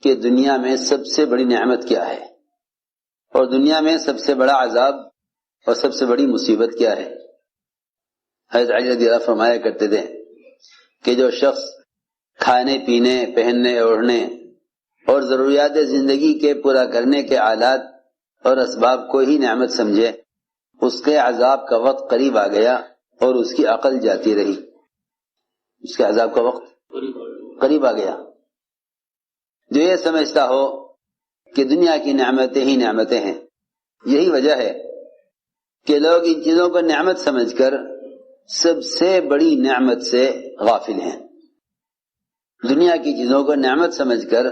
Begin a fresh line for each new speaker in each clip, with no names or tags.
کہ دنیا میں سب سے بڑی نعمت کیا ہے اور دنیا میں سب سے بڑا عذاب اور سب سے بڑی مصیبت کیا ہے۔ حضرت علی رضی اللہ فرمایا کرتے تھے کہ جو شخص کھانے پینے پہننے اوڑھنے اور ضروریات زندگی کے پورا کرنے کے آلات اور اسباب کو ہی نعمت سمجھے، اس کے عذاب کا وقت قریب آ گیا اور اس کی عقل جاتی رہی۔ اس کے عذاب کا وقت قریب آ گیا۔ جو یہ سمجھتا ہو کہ دنیا کی نعمتیں ہی نعمتیں ہیں، یہی وجہ ہے کہ لوگ ان چیزوں کو نعمت سمجھ کر سب سے بڑی نعمت سے غافل ہیں۔ دنیا کی چیزوں کو نعمت سمجھ کر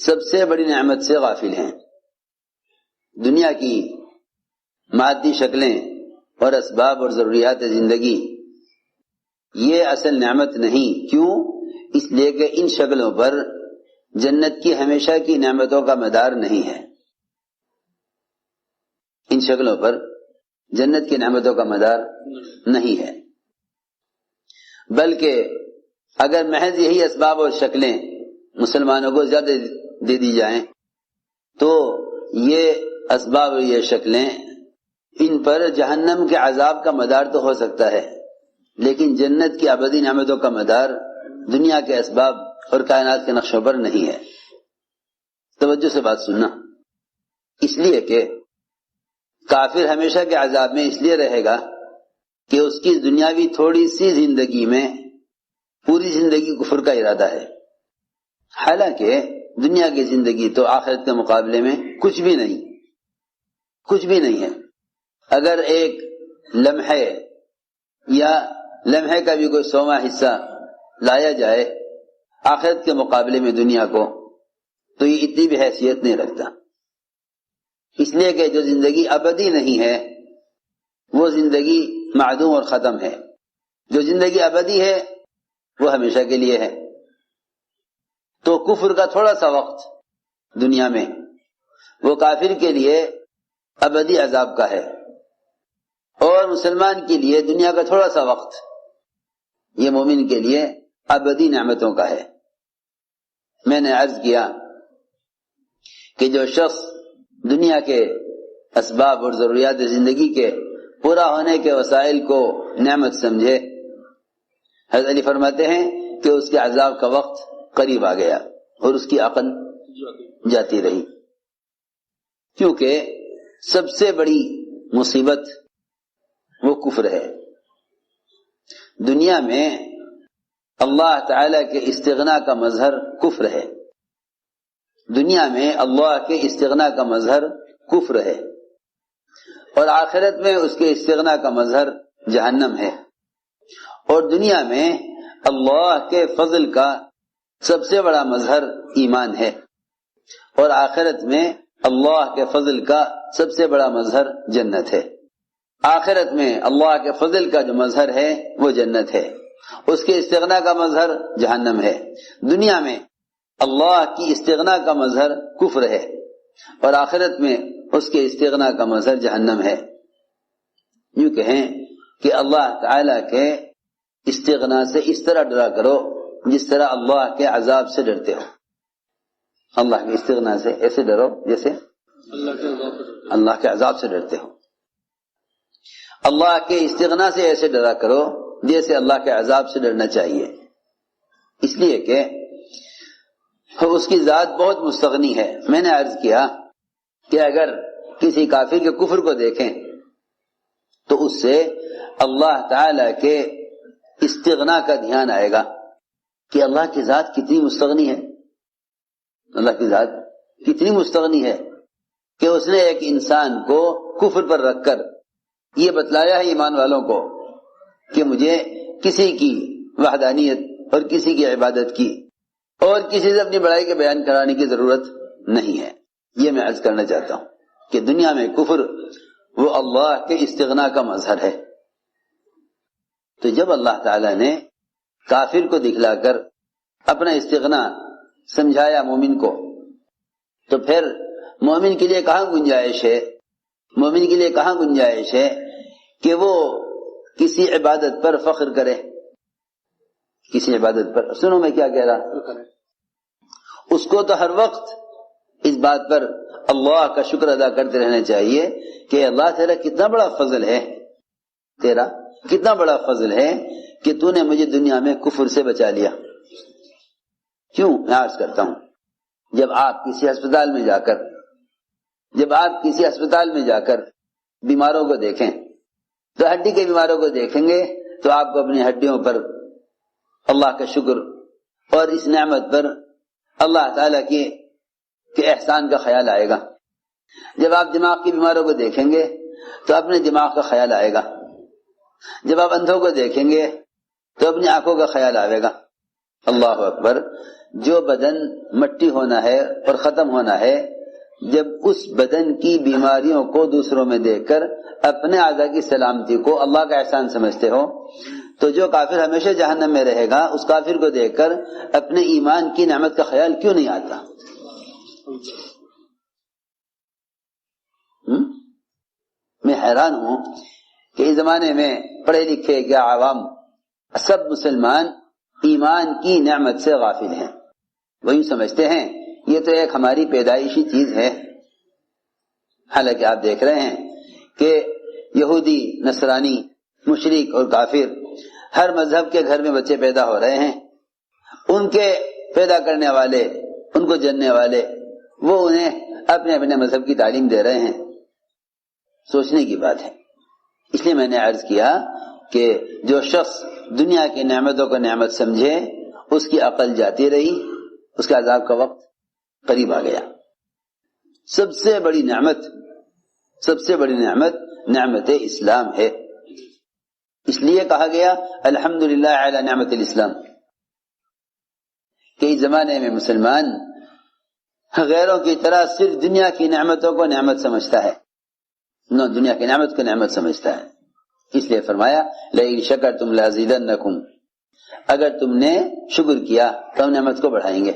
سب سے بڑی نعمت سے غافل ہیں۔ دنیا کی مادی شکلیں اور اسباب اور ضروریات زندگی یہ اصل نعمت نہیں۔ کیوں؟ اس لیے کہ ان شکلوں پر جنت کی ہمیشہ کی نعمتوں کا مدار نہیں ہے۔ ان شکلوں پر جنت کی نعمتوں کا مدار نہیں ہے، بلکہ اگر محض یہی اسباب اور شکلیں مسلمانوں کو زیادہ دے دی جائیں تو یہ اسباب اور یہ شکلیں ان پر جہنم کے عذاب کا مدار تو ہو سکتا ہے، لیکن جنت کی ابدی نعمتوں کا مدار دنیا کے اسباب اور کائنات کے نقشوں پر نہیں ہے۔ توجہ سے بات سننا، اس لیے کہ کافر ہمیشہ کے عذاب میں اس لیے رہے گا کہ اس کی دنیاوی تھوڑی سی زندگی میں پوری زندگی کفر کا ارادہ ہے، حالانکہ دنیا کی زندگی تو آخرت کے مقابلے میں کچھ بھی نہیں ہے۔ اگر ایک لمحے یا لمحے کا بھی کوئی 100واں حصہ لایا جائے آخرت کے مقابلے میں دنیا کو، تو یہ اتنی بھی حیثیت نہیں رکھتا، اس لیے کہ جو زندگی ابدی نہیں ہے وہ زندگی معدوم اور ختم ہے، جو زندگی ابدی ہے وہ ہمیشہ کے لیے ہے۔ تو کفر کا تھوڑا سا وقت دنیا میں وہ کافر کے لیے ابدی عذاب کا ہے، اور مسلمان کے لیے دنیا کا تھوڑا سا وقت یہ مومن کے لیے ابدی نعمتوں کا ہے۔ میں نے عرض کیا کہ جو شخص دنیا کے اسباب اور ضروریات زندگی کے پورا ہونے کے وسائل کو نعمت سمجھے، حضرت علی فرماتے ہیں کہ اس کے عذاب کا وقت قریب آ گیا اور اس کی عقل جاتی رہی، کیونکہ سب سے بڑی مصیبت وہ کفر ہے۔ دنیا میں اللہ تعالی کے استغنا کا مظہر کفر ہے، دنیا میں اللہ کے استغنا کا مظہر کفر ہے، اور آخرت میں اس کے استغنا کا مظہر جہنم ہے، اور دنیا میں اللہ کے فضل کا سب سے بڑا مظہر ایمان ہے، اور آخرت میں اللہ کے فضل کا سب سے بڑا مظہر جنت ہے۔ آخرت میں اللہ کے فضل کا جو مظہر ہے وہ جنت ہے، اس کے استغنا کا مظہر جہنم ہے۔ دنیا میں اللہ کی استغنا کا مظہر کفر ہے، اور آخرت میں اس کے استغنا کا مظہر جہنم ہے۔ یوں کہیں کہ اللہ تعالی کے استغنا سے اس طرح ڈرا کرو جس طرح اللہ کے عذاب سے ڈرتے ہو۔ اللہ کے استغنا سے ایسے ڈرو جیسے اللہ کے عذاب سے ڈرتے ہو۔ اللہ کے استغنا سے ایسے ڈرا کرو جیسے اللہ کے عذاب سے ڈرنا چاہیے، اس لیے کہ اس کی ذات بہت مستغنی ہے۔ میں نے عرض کیا کہ اگر کسی کافر کے کفر کو دیکھیں تو اس سے اللہ تعالی کے استغنا کا دھیان آئے گا کہ اللہ کی ذات کتنی مستغنی ہے، اللہ کی ذات کتنی مستغنی ہے کہ اس نے ایک انسان کو کفر پر رکھ کر یہ بتلایا ہے ایمان والوں کو کہ مجھے کسی کی وحدانیت اور کسی کی عبادت کی اور کسی سے اپنی بڑائی کے بیان کرانے کی ضرورت نہیں ہے۔ یہ میں عرض کرنا چاہتا ہوں کہ دنیا میں کفر وہ اللہ کے استغنا کا مظہر ہے۔ تو جب اللہ تعالی نے کافر کو دکھلا کر اپنا استغنا سمجھایا مومن کو، تو پھر مومن کے لیے کہاں گنجائش ہے، مومن کے لیے کہاں گنجائش ہے کہ وہ کسی عبادت پر فخر کرے، کسی عبادت پر۔ سنو میں کیا کہہ رہا، اس کو تو ہر وقت اس بات پر اللہ کا شکر ادا کرتے رہنا چاہیے کہ اللہ تیرا کتنا بڑا فضل ہے، تیرا کتنا بڑا فضل ہے کہ تو نے مجھے دنیا میں کفر سے بچا لیا۔ کیوں میں عرض کرتا ہوں، جب آپ کسی ہسپتال میں جا کر بیماروں کو دیکھیں تو ہڈی کے بیماروں کو دیکھیں گے تو آپ کو اپنی ہڈیوں پر اللہ کا شکر اور اس نعمت پر اللہ تعالیٰ کے احسان کا خیال آئے گا۔ جب آپ دماغ کے بیماروں کو دیکھیں گے تو اپنے دماغ کا خیال آئے گا۔ جب آپ اندھوں کو دیکھیں گے تو اپنی آنکھوں کا خیال آئے گا۔ اللہ اکبر، جو بدن مٹی ہونا ہے اور ختم ہونا ہے، جب اس بدن کی بیماریوں کو دوسروں میں دیکھ کر اپنے اعضاء کی سلامتی کو اللہ کا احسان سمجھتے ہو، تو جو کافر ہمیشہ جہنم میں رہے گا اس کافر کو دیکھ کر اپنے ایمان کی نعمت کا خیال کیوں نہیں آتا؟ میں حیران ہوں کہ اس زمانے میں پڑھے لکھے کیا عوام سب مسلمان ایمان کی نعمت سے غافل ہیں۔ وہی سمجھتے ہیں یہ تو ایک ہماری پیدائشی چیز ہے، حالانکہ آپ دیکھ رہے ہیں کہ یہودی، نصرانی، مشرک اور کافر ہر مذہب کے گھر میں بچے پیدا ہو رہے ہیں، ان کے پیدا کرنے والے، ان کو جننے والے، وہ انہیں اپنے اپنے مذہب کی تعلیم دے رہے ہیں۔ سوچنے کی بات ہے۔ اس لیے میں نے عرض کیا کہ جو شخص دنیا کی نعمتوں کو نعمت سمجھے اس کی عقل جاتی رہی، اس کے عذاب کا وقت قریب آ گیا۔ سب سے بڑی نعمت نعمت اسلام ہے۔ اس لیے کہا گیا الحمدللہ علی نعمت الاسلام، کہ اس زمانے میں مسلمان غیروں کی طرح صرف دنیا کی نعمتوں کو نعمت سمجھتا ہے، دنیا کی نعمت کو نعمت سمجھتا ہے۔ اس لیے فرمایا لئن شکرتم لازیدنکم، اگر تم نے شکر کیا تو ہم نعمت کو بڑھائیں گے،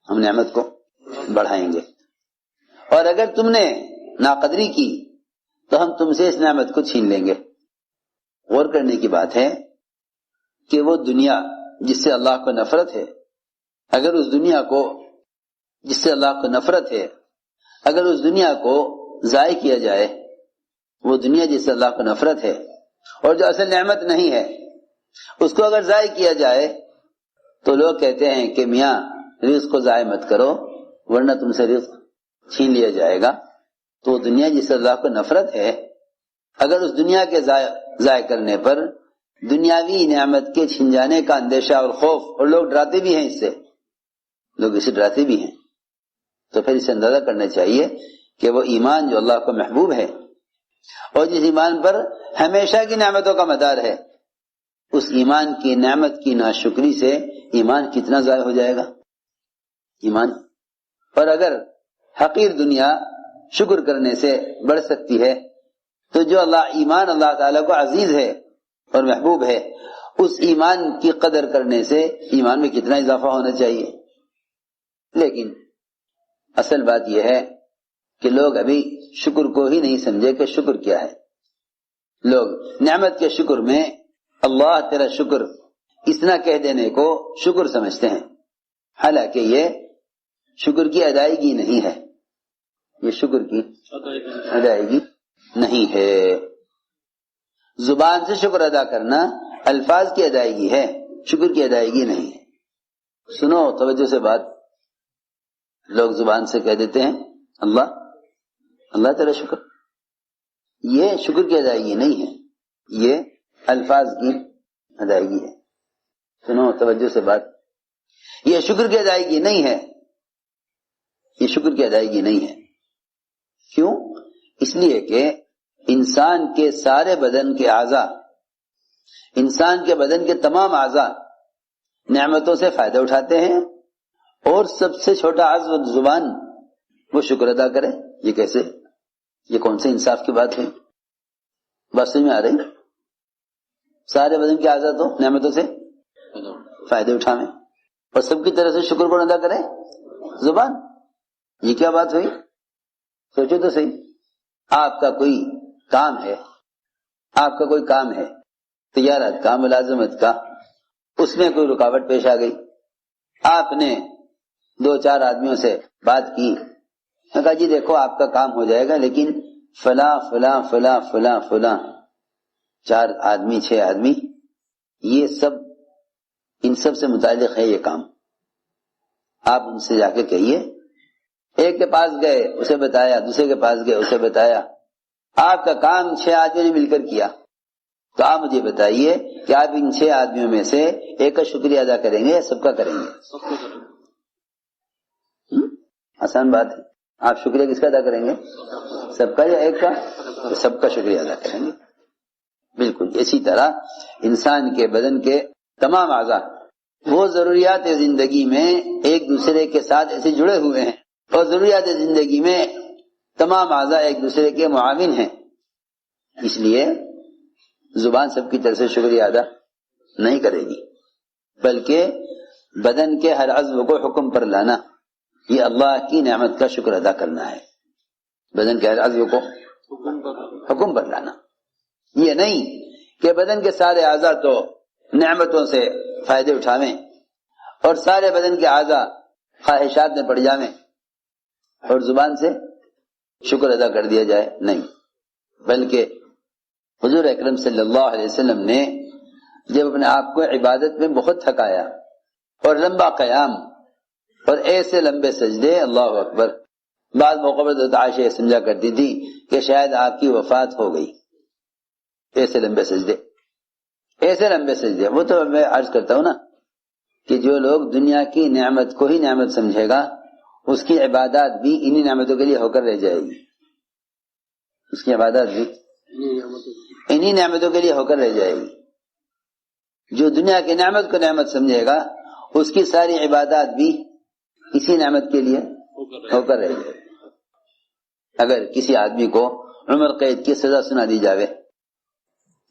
ہم نعمت کو بڑھائیں گے، اور اگر تم نے ناقدری کی تو ہم تم سے اس نعمت کو چھین لیں گے۔ غور کرنے کی بات ہے کہ وہ دنیا جس سے اللہ کو نفرت ہے، اگر اس دنیا کو جس سے اللہ کو نفرت ہے، اگر اس دنیا کو ضائع کیا جائے، وہ دنیا جس سے اللہ کو نفرت ہے اور جو اصل نعمت نہیں ہے، اس کو اگر ضائع کیا جائے تو لوگ کہتے ہیں کہ میاں رزق کو ضائع مت کرو ورنہ تم سے رزق چھین لیا جائے گا۔ تو دنیا جس سے اللہ کو نفرت ہے، اگر اس دنیا کے ضائع کرنے پر دنیاوی نعمت کے چھن جانے کا اندیشہ اور خوف، اور لوگ ڈراتے بھی ہیں، اس سے لوگ اسے ڈراتے بھی ہیں، تو پھر اسے اندازہ کرنا چاہیے کہ وہ ایمان جو اللہ کو محبوب ہے اور جس ایمان پر ہمیشہ کی نعمتوں کا مدار ہے، اس ایمان کی نعمت کی ناشکری سے ایمان کتنا ضائع ہو جائے گا ایمان۔ اور اگر حقیر دنیا شکر کرنے سے بڑھ سکتی ہے تو جو ایمان اللہ تعالیٰ کو عزیز ہے اور محبوب ہے، اس ایمان کی قدر کرنے سے ایمان میں کتنا اضافہ ہونا چاہیے۔ لیکن اصل بات یہ ہے کہ لوگ ابھی شکر کو ہی نہیں سمجھے کہ شکر کیا ہے۔ لوگ نعمت کے شکر میں اللہ تیرا شکر اتنا کہہ دینے کو شکر سمجھتے ہیں، حالانکہ یہ شکر کی ادائیگی نہیں ہے، یہ شکر کی ادائیگی نہیں ہے۔ زبان سے شکر ادا کرنا الفاظ کی ادائیگی ہے، شکر کی ادائیگی نہیں ہے۔ سنو توجہ سے بات، لوگ زبان سے کہہ دیتے ہیں اللہ تیرا شکر، یہ شکر کی ادائیگی نہیں ہے، یہ الفاظ کی ادائیگی ہے۔ سنو توجہ سے بات، یہ شکر کی ادائیگی نہیں ہے، یہ شکر کی ادائیگی نہیں ہے۔ کیوں؟ اس لیے کہ انسان کے سارے بدن کے اعضاء، انسان کے بدن کے تمام اعضاء نعمتوں سے فائدہ اٹھاتے ہیں، اور سب سے چھوٹا عضو زبان وہ شکر ادا کرے۔ یہ کیسے؟ یہ کون سے انصاف کی بات ہے؟ بات سمجھ میں آ رہی؟ سارے بدن کے اعضاء تو نعمتوں سے فائدے اٹھاویں اور سب کی طرح سے شکر کو ادا کرے زبان۔ یہ کیا بات ہوئی؟ سوچو تو صحیح۔ آپ کا کوئی کام ہے، آپ کا کوئی کام ہے، تجارت کا، ملازمت کا، اس میں کوئی رکاوٹ پیش آ گئی، آپ نے 2-4 آدمیوں سے بات کی، میں کہا جی دیکھو آپ کا کام ہو جائے گا، لیکن فلاں فلاں فلاں فلاں فلاں 4 آدمی 6 آدمی یہ سب ان سب سے متعلق ہے یہ کام، آپ ان سے جا کے کہیے۔ ایک کے پاس گئے اسے بتایا، دوسرے کے پاس گئے اسے بتایا، آپ کا کام 6 آدمیوں نے مل کر کیا، تو آپ مجھے بتائیے کہ آپ ان 6 آدمیوں میں سے ایک کا شکریہ ادا کریں گے یا سب کا کریں گے؟ آسان بات ہے، آپ شکریہ کس کا ادا کریں گے؟ سب کا یا ایک کا؟ تو سب کا شکریہ ادا کریں گے۔ بالکل اسی طرح انسان کے بدن کے تمام اعضاء وہ ضروریات زندگی میں ایک دوسرے کے ساتھ ایسے جڑے ہوئے ہیں، اور ضروریات زندگی میں تمام اعضاء ایک دوسرے کے معاون ہیں، اس لیے زبان سب کی طرف سے شکریہ ادا نہیں کرے گی، بلکہ بدن کے ہر عضو کو حکم پر لانا، یہ اللہ کی نعمت کا شکر ادا کرنا ہے۔ بدن کے ہر عضو کو حکم پر لانا، یہ نہیں کہ بدن کے سارے اعضاء تو نعمتوں سے فائدے اٹھاویں اور سارے بدن کے اعضاء خواہشات میں پڑ جاویں اور زبان سے شکر ادا کر دیا جائے، نہیں، بلکہ حضور اکرم صلی اللہ علیہ وسلم نے جب اپنے آپ کو عبادت میں بہت تھکایا اور لمبا قیام اور ایسے لمبے سجدے، اللہ اکبر، بعض موقع پر حضرت عائشہ یہ سمجھا کرتی تھی کہ شاید آپ کی وفات ہو گئی، ایسے لمبے سجدے، ایسے لمبے سجدے۔ وہ تو میں عرض کرتا ہوں نا کہ جو لوگ دنیا کی نعمت کو ہی نعمت سمجھے گا اس کی عبادات بھی انہی نعمتوں کے لیے ہو کر رہ جائے گی، اس کی عبادات بھی انہی نعمتوں کے لیے ہو کر رہ جائے گی۔ جو دنیا کی نعمت کو نعمت سمجھے گا اس کی ساری عبادات بھی اسی نعمت کے لیے ہو کر رہ جائے گی۔ اگر کسی آدمی کو عمر قید کی سزا سنا دی جاوے،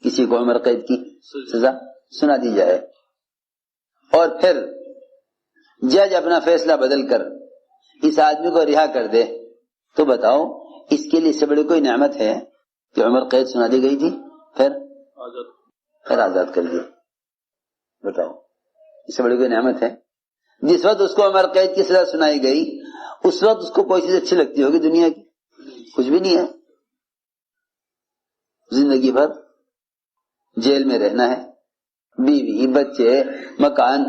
کسی کو عمر قید کی سزا سنا دی جائے اور پھر جج اپنا فیصلہ بدل کر اس آدمی کو رہا کر دے، تو بتاؤ اس کے لیے سے بڑی کوئی نعمت ہے کہ عمر قید سنا دی گئی تھی پھر آزاد کر دیا؟ بتاؤ اس سے بڑی کوئی نعمت ہے؟ جس وقت اس کو عمر قید کی سزا سنائی گئی اس وقت اس کو کوئی چیز اچھی لگتی ہوگی دنیا کی؟ کچھ بھی نہیں ہے۔ زندگی بھر جیل میں رہنا ہے، بیوی بچے مکان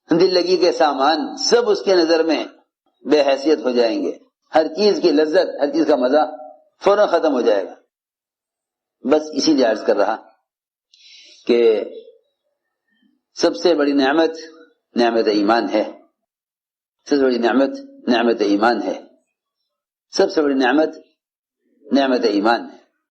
دل لگی کے سامان سب اس کے نظر میں بے حیثیت ہو جائیں گے، ہر چیز کی لذت ہر چیز کا مزہ فوراً ختم ہو جائے گا۔ بس اسی لیے عرض کر رہا کہ سب سے بڑی نعمت نعمت ایمان ہے، سب سے بڑی نعمت نعمت ایمان ہے، سب سے بڑی نعمت نعمت ایمان ہے۔